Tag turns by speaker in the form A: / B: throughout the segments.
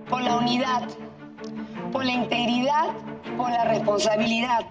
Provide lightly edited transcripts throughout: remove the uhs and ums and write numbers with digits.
A: por la unidad, por la integridad, por la responsabilidad.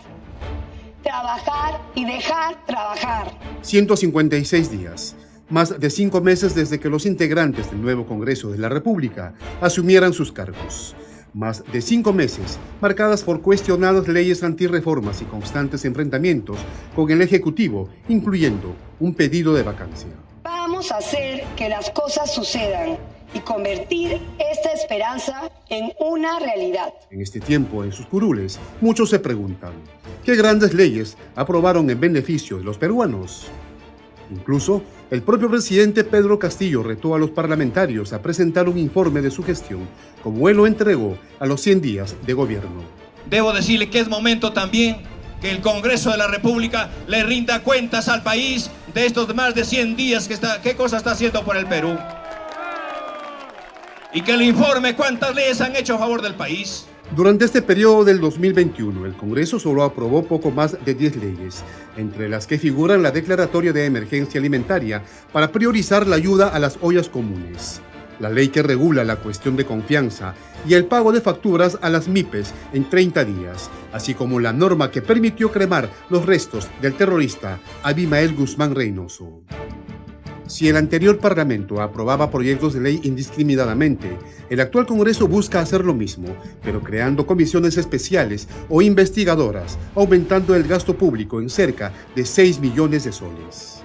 A: Trabajar y dejar trabajar.
B: 156 días, más de 5 meses desde que los integrantes del nuevo Congreso de la República asumieran sus cargos. Más de 5 meses, marcadas por cuestionadas leyes antirreformas y constantes enfrentamientos con el Ejecutivo, incluyendo un pedido de vacancia.
A: Vamos a hacer que las cosas sucedan y convertir esta esperanza en una realidad.
B: En este tiempo, en sus curules, muchos se preguntan, ¿qué grandes leyes aprobaron en beneficio de los peruanos? Incluso, el propio presidente Pedro Castillo retó a los parlamentarios a presentar un informe de su gestión, como él lo entregó a los 100 días de gobierno.
C: Debo decirle que es momento también que el Congreso de la República le rinda cuentas al país de estos más de 100 días qué cosa está haciendo por el Perú. Y que le informe cuántas leyes han hecho a favor del país.
B: Durante este periodo del 2021, el Congreso solo aprobó poco más de 10 leyes, entre las que figuran la declaratoria de emergencia alimentaria para priorizar la ayuda a las ollas comunes, la ley que regula la cuestión de confianza y el pago de facturas a las MIPES en 30 días, así como la norma que permitió cremar los restos del terrorista Abimael Guzmán Reynoso. Si el anterior Parlamento aprobaba proyectos de ley indiscriminadamente, el actual Congreso busca hacer lo mismo, pero creando comisiones especiales o investigadoras, aumentando el gasto público en cerca de 6 millones de soles.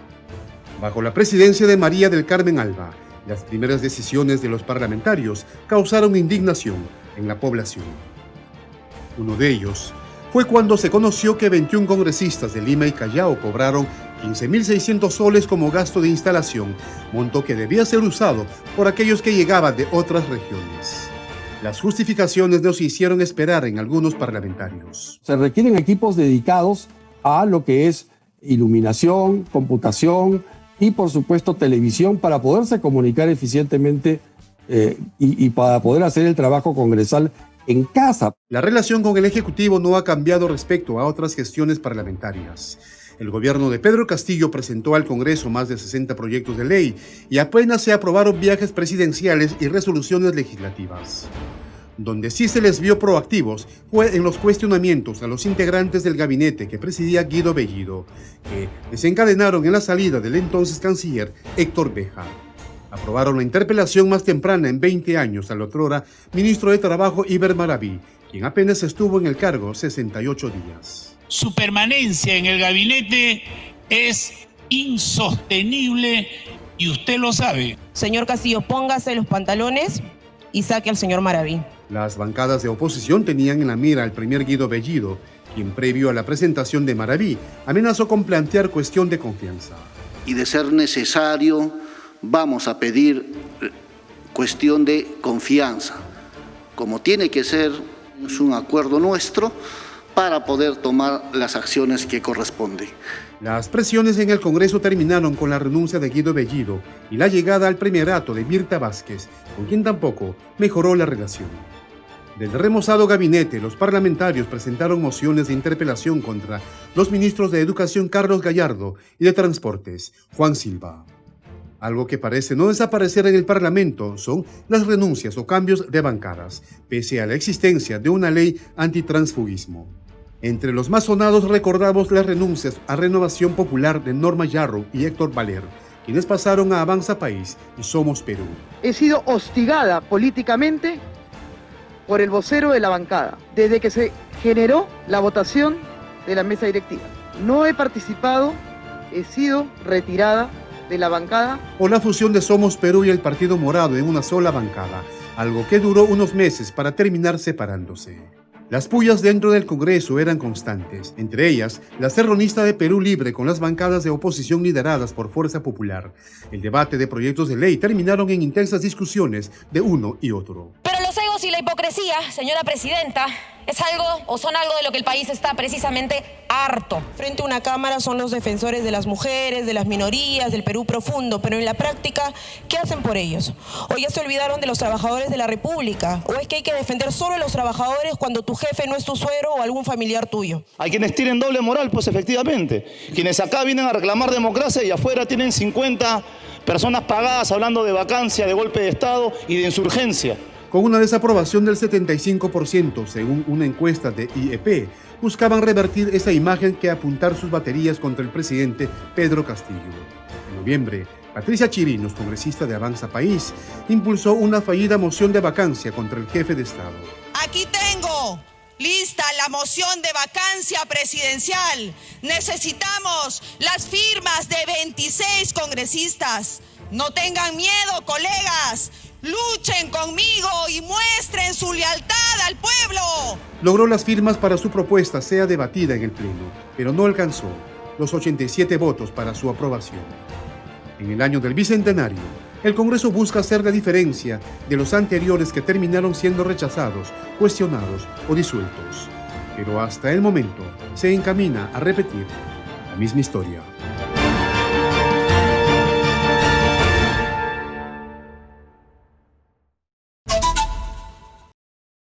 B: Bajo la presidencia de María del Carmen Alba, las primeras decisiones de los parlamentarios causaron indignación en la población. Uno de ellos fue cuando se conoció que 21 congresistas de Lima y Callao cobraron 15.600 soles como gasto de instalación, monto que debía ser usado por aquellos que llegaban de otras regiones. Las justificaciones nos hicieron esperar en algunos parlamentarios.
D: Se requieren equipos dedicados a lo que es iluminación, computación y, por supuesto, televisión para poderse comunicar eficientemente y para poder hacer el trabajo congresal en casa.
B: La relación con el Ejecutivo no ha cambiado respecto a otras gestiones parlamentarias. El gobierno de Pedro Castillo presentó al Congreso más de 60 proyectos de ley y apenas se aprobaron viajes presidenciales y resoluciones legislativas. Donde sí se les vio proactivos fue en los cuestionamientos a los integrantes del gabinete que presidía Guido Bellido, que desencadenaron en la salida del entonces canciller Héctor Béjar. Aprobaron la interpelación más temprana en 20 años al otrora ministro de Trabajo Iber Maraví, quien apenas estuvo en el cargo 68 días.
E: Su permanencia en el gabinete es insostenible y usted lo sabe.
F: Señor Castillo, póngase los pantalones y saque al señor Maraví.
B: Las bancadas de oposición tenían en la mira al primer Guido Bellido, quien previo a la presentación de Maraví amenazó con plantear cuestión de confianza.
G: Y de ser necesario, vamos a pedir cuestión de confianza. Como tiene que ser, es un acuerdo nuestro para poder tomar las acciones que corresponden.
B: Las presiones en el Congreso terminaron con la renuncia de Guido Bellido y la llegada al primerato de Mirta Vázquez, con quien tampoco mejoró la relación. Del remozado gabinete, los parlamentarios presentaron mociones de interpelación contra los ministros de Educación Carlos Gallardo y de Transportes Juan Silva. Algo que parece no desaparecer en el Parlamento son las renuncias o cambios de bancadas, pese a la existencia de una ley antitransfugismo. Entre los más sonados recordamos las renuncias a Renovación Popular de Norma Yarro y Héctor Valer, quienes pasaron a Avanza País y Somos Perú.
H: He sido hostigada políticamente por el vocero de la bancada, desde que se generó la votación de la mesa directiva. No he participado, he sido retirada de la bancada.
B: O la fusión de Somos Perú y el Partido Morado en una sola bancada, algo que duró unos meses para terminar separándose. Las pullas dentro del Congreso eran constantes, entre ellas la serronista de Perú Libre con las bancadas de oposición lideradas por Fuerza Popular. El debate de proyectos de ley terminaron en intensas discusiones de uno y otro.
I: Pero los egos y la hipocresía, señora presidenta, es algo o son algo de lo que el país está precisamente harto.
F: Frente a una cámara son los defensores de las mujeres, de las minorías, del Perú profundo, pero en la práctica, ¿qué hacen por ellos? ¿O ya se olvidaron de los trabajadores de la República? ¿O es que hay que defender solo a los trabajadores cuando tu jefe no es tu suegro o algún familiar tuyo?
J: Hay quienes tienen doble moral, pues efectivamente. Quienes acá vienen a reclamar democracia y afuera tienen 50 personas pagadas hablando de vacancia, de golpe de Estado y de insurgencia.
B: Con una desaprobación del 75% según una encuesta de IEP, buscaban revertir esa imagen que apuntar sus baterías contra el presidente Pedro Castillo. En noviembre, Patricia Chirinos, congresista de Avanza País, impulsó una fallida moción de vacancia contra el jefe de Estado.
K: Aquí tengo lista la moción de vacancia presidencial. Necesitamos las firmas de 26 congresistas. No tengan miedo, colegas. Luchen conmigo y muestren su lealtad al pueblo.
B: Logró las firmas para su propuesta sea debatida en el Pleno, pero no alcanzó los 87 votos para su aprobación. En el año del Bicentenario, el Congreso busca hacer la diferencia de los anteriores que terminaron siendo rechazados, cuestionados o disueltos. Pero hasta el momento se encamina a repetir la misma historia.